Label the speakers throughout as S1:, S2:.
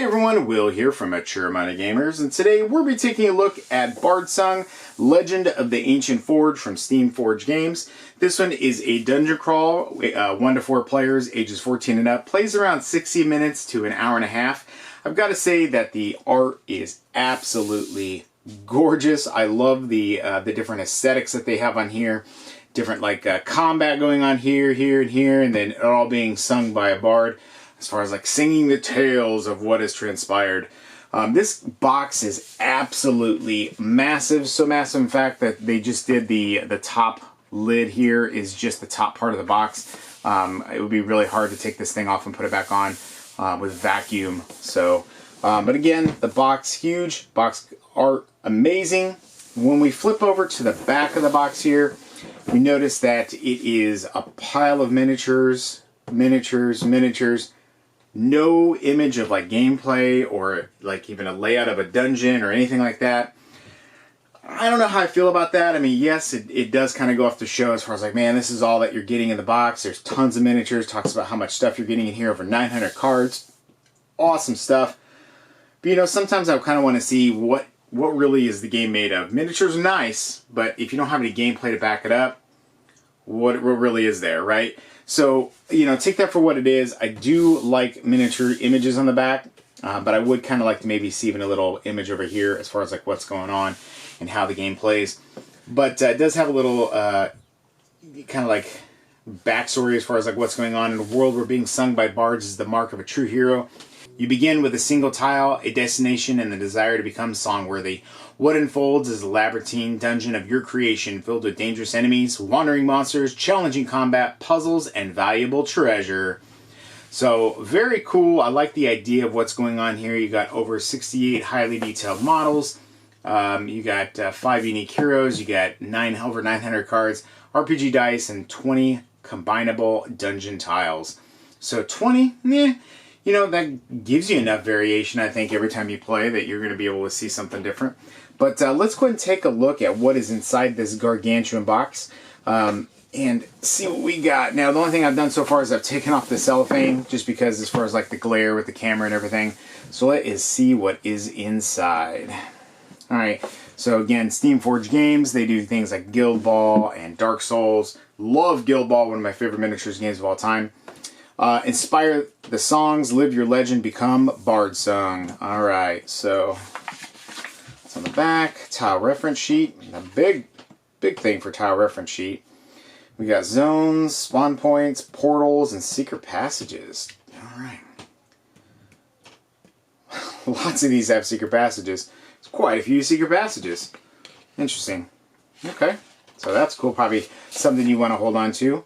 S1: Hey everyone, Will here from Mature Amount of Gamers, and today we'll be taking a look at Bardsung, Legend of the Ancient Forge from Steamforged Games. This one is a dungeon crawl, 1 to 4 players, ages 14 and up, plays around 60 minutes to an hour and a half. I've got to say that the art is absolutely gorgeous. I love the different aesthetics that they have on here. Different combat going on here, and here, and then it all being sung by a bard. As far as singing the tales of what has transpired. This box is absolutely massive. So massive, in fact, that they just did the top lid here is just the top part of the box. It would be really hard to take this thing off and put it back on with vacuum. So, but again, the box huge, box art amazing. When we flip over to the back of the box here, we notice that it is a pile of miniatures. No image of gameplay or even a layout of a dungeon or anything like that. I don't know how I feel about that. I mean, yes, it does kind of go off the show as far as man, this is all that you're getting in the box. There's tons of miniatures. Talks about how much stuff you're getting in here, over 900 cards. Awesome stuff. But sometimes I kind of want to see what really is the game made of. Miniatures are nice, but if you don't have any gameplay to back it up, what really is there, right? So, take that for what it is. I do like miniature images on the back, but I would kind of like to maybe see even a little image over here as far as what's going on and how the game plays. But it does have a little kind of backstory as far as what's going on in a world where being sung by bards is the mark of a true hero. You begin with a single tile, a destination, and the desire to become songworthy. What unfolds is a labyrinthine dungeon of your creation, filled with dangerous enemies, wandering monsters, challenging combat, puzzles, and valuable treasure. So, very cool. I like the idea of what's going on here. You got over 68 highly detailed models. You got 5 unique heroes. You got over 900 cards, RPG dice, and 20 combinable dungeon tiles. So 20, that gives you enough variation, I think, every time you play that you're going to be able to see something different. But let's go ahead and take a look at what is inside this gargantuan box and see what we got. Now, the only thing I've done so far is I've taken off the cellophane just because as far as the glare with the camera and everything. So let us see what is inside. Alright, so again, Steamforged Games, they do things like Guild Ball and Dark Souls. Love Guild Ball, one of my favorite miniatures games of all time. Inspire the songs, live your legend, become Bardsung. Alright, so it's on the back, tile reference sheet. A big thing for tile reference sheet. We got zones, spawn points, portals, and secret passages. Alright. Lots of these have secret passages. It's quite a few secret passages. Interesting. Okay, so that's cool. Probably something you want to hold on to.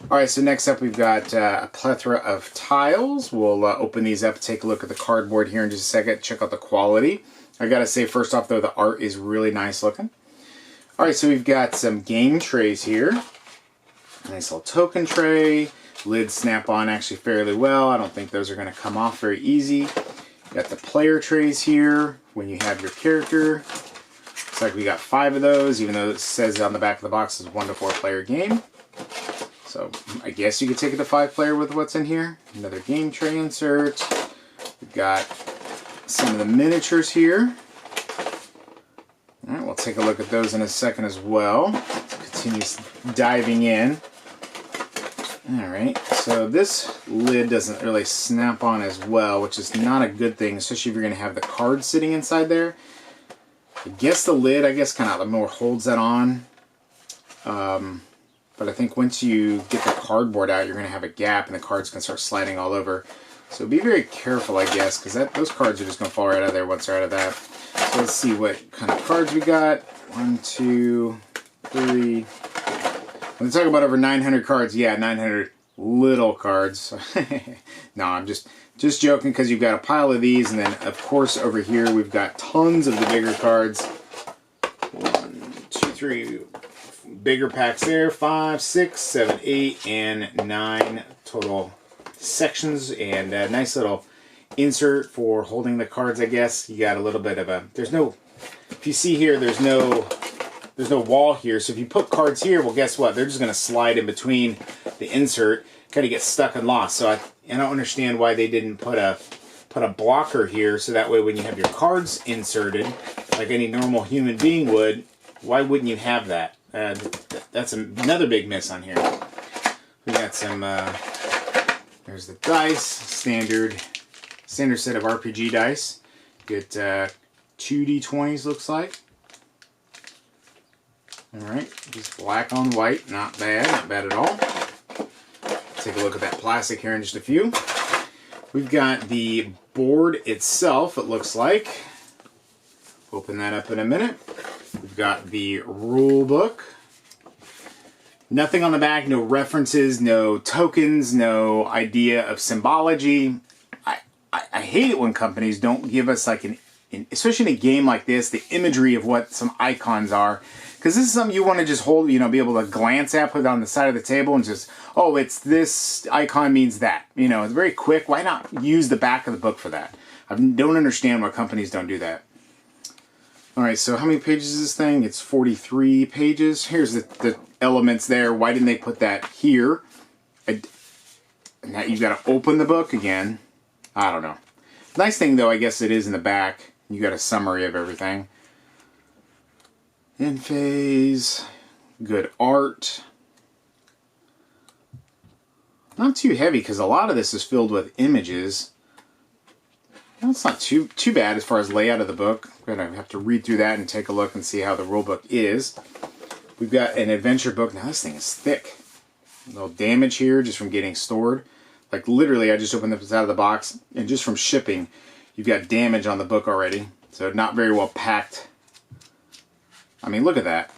S1: Alright, so next up we've got a plethora of tiles. We'll open these up, take a look at the cardboard here in just a second, check out the quality. I gotta say, first off though, the art is really nice looking. Alright, so we've got some game trays here. Nice little token tray. Lids snap on actually fairly well. I don't think those are going to come off very easy. Got the player trays here when you have your character. Looks like we got 5 of those, even though it says on the back of the box is 1 to 4 player game. So I guess you could take it to 5-player with what's in here. Another game tray insert. We've got some of the miniatures here. Alright, we'll take a look at those in a second as well. Let's continue diving in. Alright, so this lid doesn't really snap on as well, which is not a good thing, especially if you're going to have the cards sitting inside there. I guess the lid, kind of more holds that on. But I think once you get the cardboard out, you're going to have a gap and the cards can start sliding all over. So be very careful, I guess, because those cards are just going to fall right out of there once they're out of that. So let's see what kind of cards we got. 1, 2, 3. When they talk about over 900 cards, yeah, 900 little cards. No, I'm just joking, because you've got a pile of these, and then, of course, over here we've got tons of the bigger cards. 1, 2, 3... bigger packs there, 5, 6, 7, 8, and 9 total sections, and a nice little insert for holding the cards, I guess. You got a little bit of a, if you see here, there's no wall here, so if you put cards here, well, guess what? They're just going to slide in between the insert, kind of get stuck and lost. So I don't understand why they didn't put put a blocker here so that way when you have your cards inserted, like any normal human being would, why wouldn't you have that? That's another big miss on here. We got some, there's the dice, standard set of RPG dice. Get 2d20s looks like. Alright, just black on white, not bad at all. Take a look at that plastic here in just a few. We've got the board itself, it looks like. Open that up in a minute. We've got the rule book. Nothing on the back, no references, no tokens, no idea of symbology. I hate it when companies don't give us, like, especially in a game like this, the imagery of what some icons are. Because this is something you want to just hold, you know, be able to glance at, put it on the side of the table and just, oh, it's this icon means that. You know, it's very quick. Why not use the back of the book for that? I don't understand why companies don't do that. Alright, so how many pages is this thing? It's 43 pages. Here's the elements there. Why didn't they put that here? And now you've got to open the book again. I don't know. Nice thing, though, I guess it is in the back. You got a summary of everything. In phase. Good art. Not too heavy, because a lot of this is filled with images. That's not too bad as far as layout of the book. We're going to have to read through that and take a look and see how the rule book is. We've got an adventure book. Now this thing is thick. A little damage here just from getting stored. Like literally I just opened this out of the box and just from shipping you've got damage on the book already. So not very well packed. I mean, look at that.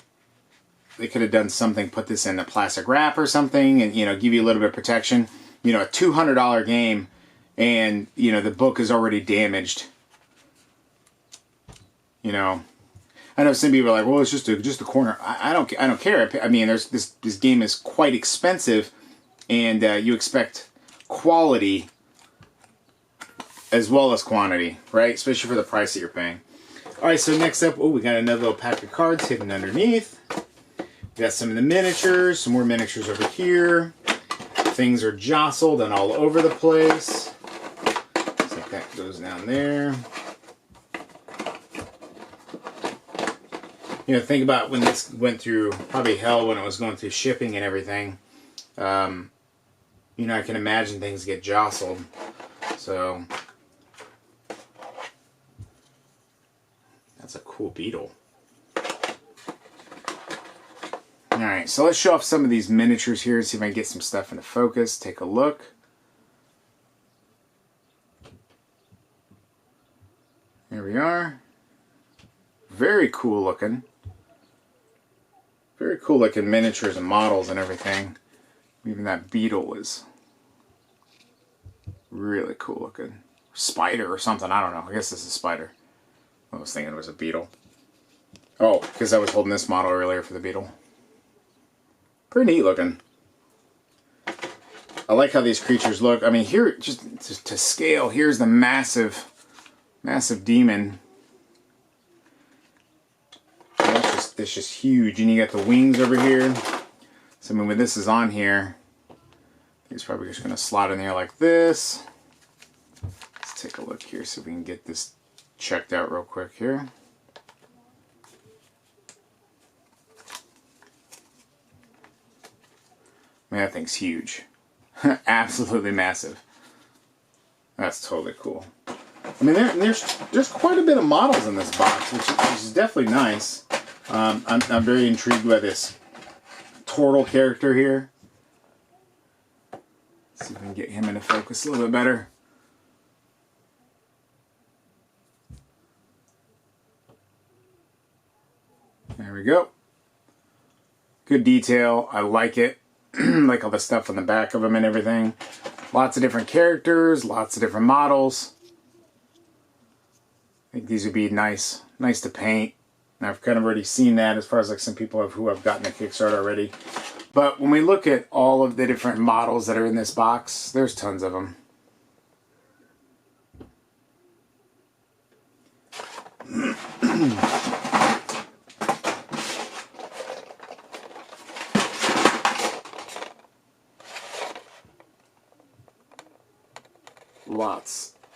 S1: They could have done something, put this in a plastic wrap or something and, you know, give you a little bit of protection. You know, a $200 game and, you know, the book is already damaged. You know, I know some people are like, well, it's just a corner. I don't care. I mean, this game is quite expensive, and you expect quality as well as quantity, right? Especially for the price that you're paying. All right, so next up, oh, we got another little pack of cards hidden underneath. We got some of the miniatures, some more miniatures over here. Things are jostled and all over the place. Looks like that goes down there. You know, think about when this went through probably hell when it was going through shipping and everything. You know, I can imagine things get jostled. So, that's a cool beetle. Alright, so let's show off some of these miniatures here, see if I can get some stuff into focus. Take a look. Here we are. Very cool looking. Very cool looking miniatures and models and everything. Even that beetle is really cool looking. Spider or something, I don't know. I guess this is a spider. I was thinking it was a beetle. Oh, because I was holding this model earlier for the beetle. Pretty neat looking. I like how these creatures look. I mean, here, just to scale, here's the massive demon. It's just huge, and you got the wings over here. So I mean, when this is on here, it's probably just going to slot in there like this. Let's take a look here, see if we can get this checked out real quick here. Man, that thing's huge. Absolutely massive. That's totally cool. I mean, there's quite a bit of models in this box, which is definitely nice. I'm very intrigued by this turtle character here. Let's see if we can get him into focus a little bit better. There we go. Good detail. I like it. Like all the stuff on the back of them and everything. Lots of different characters, lots of different models. I think these would be nice to paint. And I've kind of already seen that as far as like some people who have gotten a Kickstarter already. But when we look at all of the different models that are in this box, there's tons of them.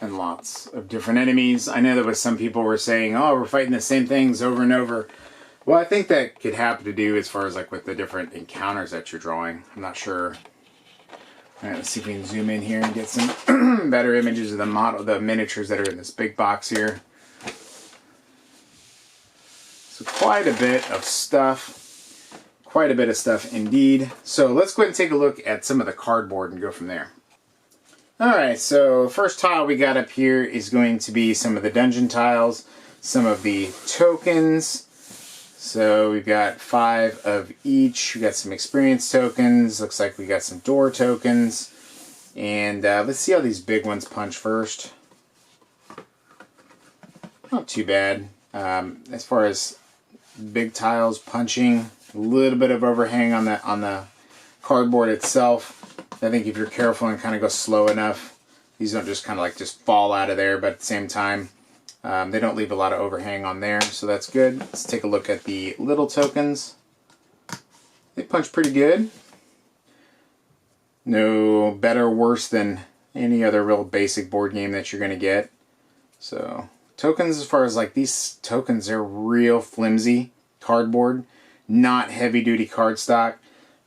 S1: and lots of different enemies. I know there was some people were saying, oh, we're fighting the same things over and over. Well, I think that could have to do as far as like with the different encounters that you're drawing. I'm not sure. All right, let's see if we can zoom in here and get some better images of the miniatures that are in this big box here. So quite a bit of stuff. Quite a bit of stuff indeed. So let's go ahead and take a look at some of the cardboard and go from there. Alright, so first tile we got up here is going to be some of the dungeon tiles, some of the tokens. So we've got 5 of each. We got some experience tokens. Looks like we got some door tokens. And let's see how these big ones punch first. Not too bad. As far as big tiles punching, a little bit of overhang on the cardboard itself. I think if you're careful and kind of go slow enough, these don't just kind of like just fall out of there, but at the same time, they don't leave a lot of overhang on there, so that's good. Let's take a look at the little tokens. They punch pretty good. No better or worse than any other real basic board game that you're going to get. So tokens, as far as like these tokens, they're real flimsy cardboard, not heavy duty cardstock.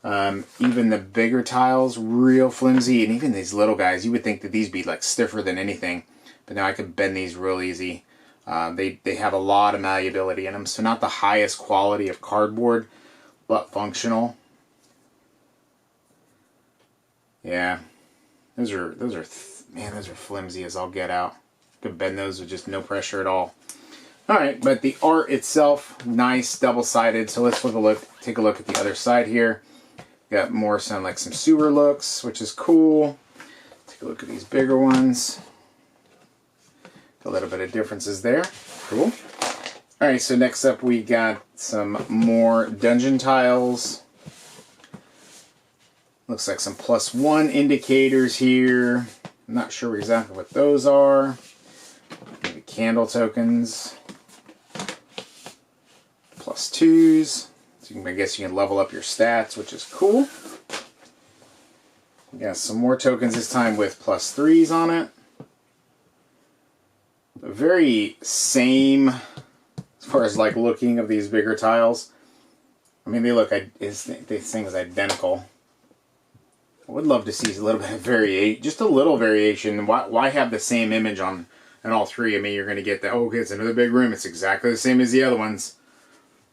S1: Even the bigger tiles, real flimsy, and even these little guys, you would think that these be like stiffer than anything, but now I can bend these real easy. They have a lot of malleability in them, so not the highest quality of cardboard, but functional. Yeah, those are flimsy as all get out. Could bend those with just no pressure at all. All right, but the art itself, nice, double-sided. So let's take a look at the other side here. Got more like some sewer looks, which is cool. Take a look at these bigger ones. A little bit of differences there. Cool. All right, so next up we got some more dungeon tiles. Looks like some +1 indicators here. I'm not sure exactly what those are. Maybe candle tokens. +2s. So I guess you can level up your stats, which is cool. We got some more tokens this time with +3s on it. The very same as far as like looking of these bigger tiles. I mean, this thing is identical. I would love to see a little bit of variation, just a little variation. Why have the same image on all 3? I mean, you're going to get that, oh, okay, it's another big room. It's exactly the same as the other ones.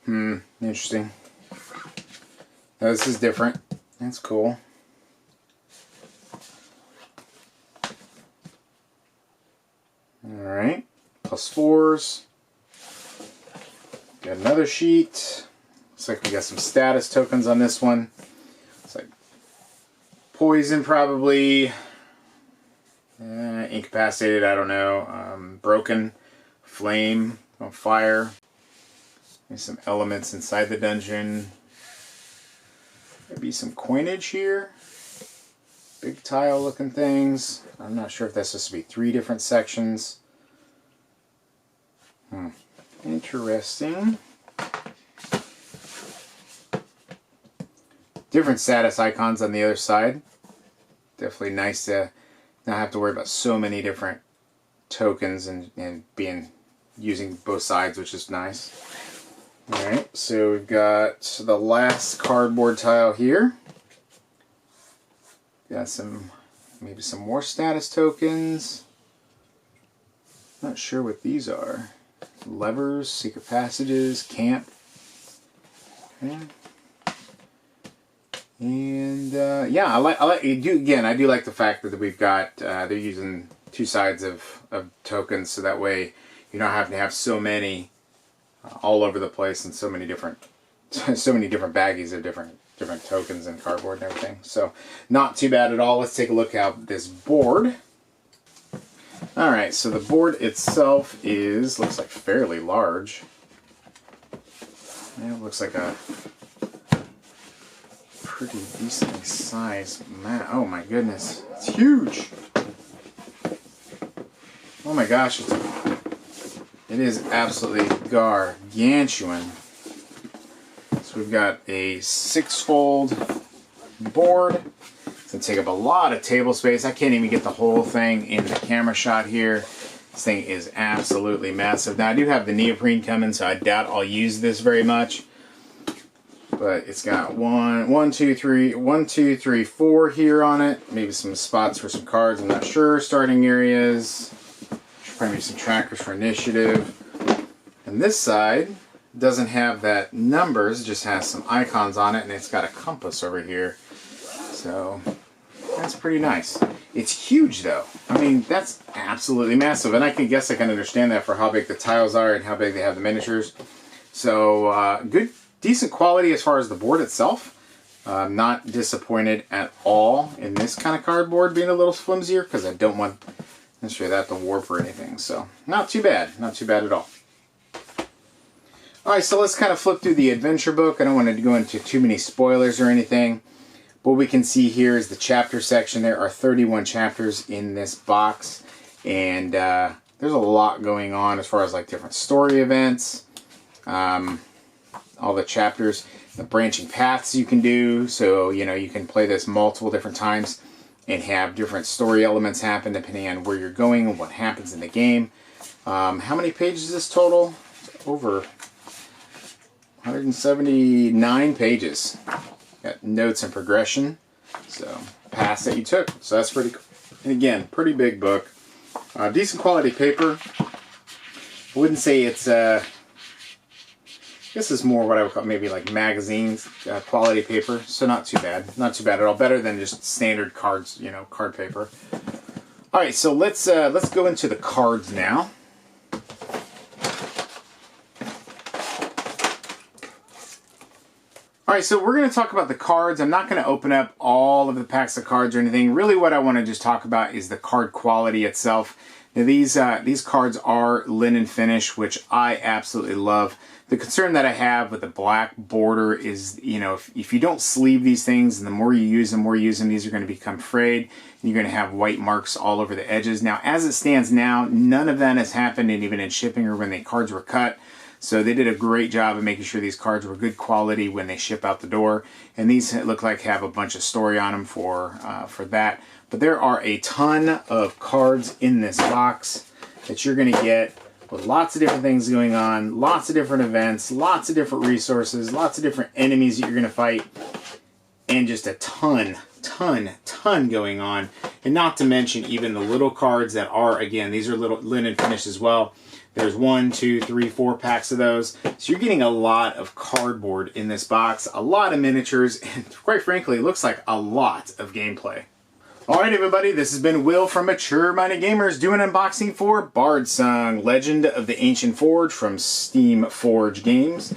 S1: Interesting. Now, this is different. That's cool. Alright. +4s. Got another sheet. Looks like we got some status tokens on this one. It's like poison, probably. Incapacitated, I don't know. Broken. Flame. On fire. There's some elements inside the dungeon. Maybe some coinage here. Big tile looking things. I'm not sure if that's supposed to be 3 different sections. Interesting. Different status icons on the other side. Definitely nice to not have to worry about so many different tokens and using both sides, which is nice. Alright, so we've got the last cardboard tile here. Got maybe some more status tokens. Not sure what these are. Levers, secret passages, camp. Okay. And yeah, I do like the fact that we've got they're using 2 sides of tokens, so that way you're not having to have so many all over the place and so many different baggies of different tokens and cardboard and everything. So not too bad at all. Let's take a look at this board. Alright, so the board itself looks like fairly large. Yeah, it looks like a pretty decently sized map. Oh my goodness, it's huge! Oh my gosh, it is absolutely gargantuan. So we've got a 6-fold board. It's Doesn't take up a lot of table space. I can't even get the whole thing into the camera shot here. This thing is absolutely massive. Now I do have the neoprene coming, so I doubt I'll use this very much. But it's got one, two, three, 4 here on it. Maybe some spots for some cards, I'm not sure. Starting areas. Probably some trackers for initiative. And this side doesn't have that numbers, it just has some icons on it, and it's got a compass over here. So that's pretty nice. It's huge though. I mean, that's absolutely massive, and I can understand that for how big the tiles are and how big they have the miniatures. So good, decent quality as far as the board itself. Not disappointed at all in this kind of cardboard being a little flimsier, because I don't want necessarily that to warp or anything. So not too bad at all. Alright, so let's kind of flip through the adventure book. I don't want to go into too many spoilers or anything. What we can see here is the chapter section. There are 31 chapters in this box, and there's a lot going on as far as like different story events, all the chapters, the branching paths you can do. So, you know, you can play this multiple different times and have different story elements happen depending on where you're going and what happens in the game. How many pages is this total? Over 179 pages. Got notes and progression. So, paths that you took. So that's pretty cool. And again, pretty big book. Decent quality paper. I wouldn't say it's, I guess it's more what I would call maybe like magazines quality paper. So not too bad. Not too bad at all. Better than just standard cards, you know, card paper. Alright, so let's go into the cards now. Alright, so we're going to talk about the cards. I'm not going to open up all of the packs of cards or anything. Really what I want to just talk about is the card quality itself. Now these cards are linen finish, which I absolutely love. The concern that I have with the black border is, you know, if you don't sleeve these things, and the more you use them, these are going to become frayed, and you're going to have white marks all over the edges. Now, as it stands now, none of that has happened, and even in shipping or when the cards were cut. So they did a great job of making sure these cards were good quality when they ship out the door. And these look like have a bunch of story on them for that. But there are a ton of cards in this box that you're going to get with lots of different things going on, lots of different events, lots of different resources, lots of different enemies that you're going to fight, and just a ton going on. And not to mention even the little cards that are, again, these are little linen finish as well. There's 1, 2, 3, 4 packs of those. So you're getting a lot of cardboard in this box, a lot of miniatures, and quite frankly, it looks like a lot of gameplay. Alright everybody, this has been Will from Mature Minded Gamers doing an unboxing for Bardsung, Legend of the Ancient Forge from Steamforged Games.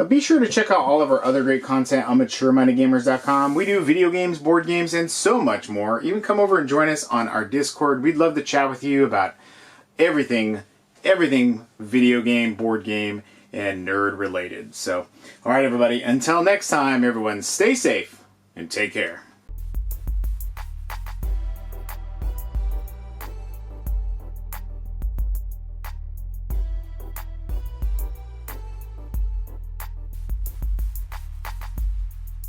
S1: Be sure to check out all of our other great content on MatureMindedGamers.com. We do video games, board games, and so much more. Even come over and join us on our Discord. We'd love to chat with you about everything video game, board game, and nerd related. So, alright everybody, until next time, everyone stay safe and take care.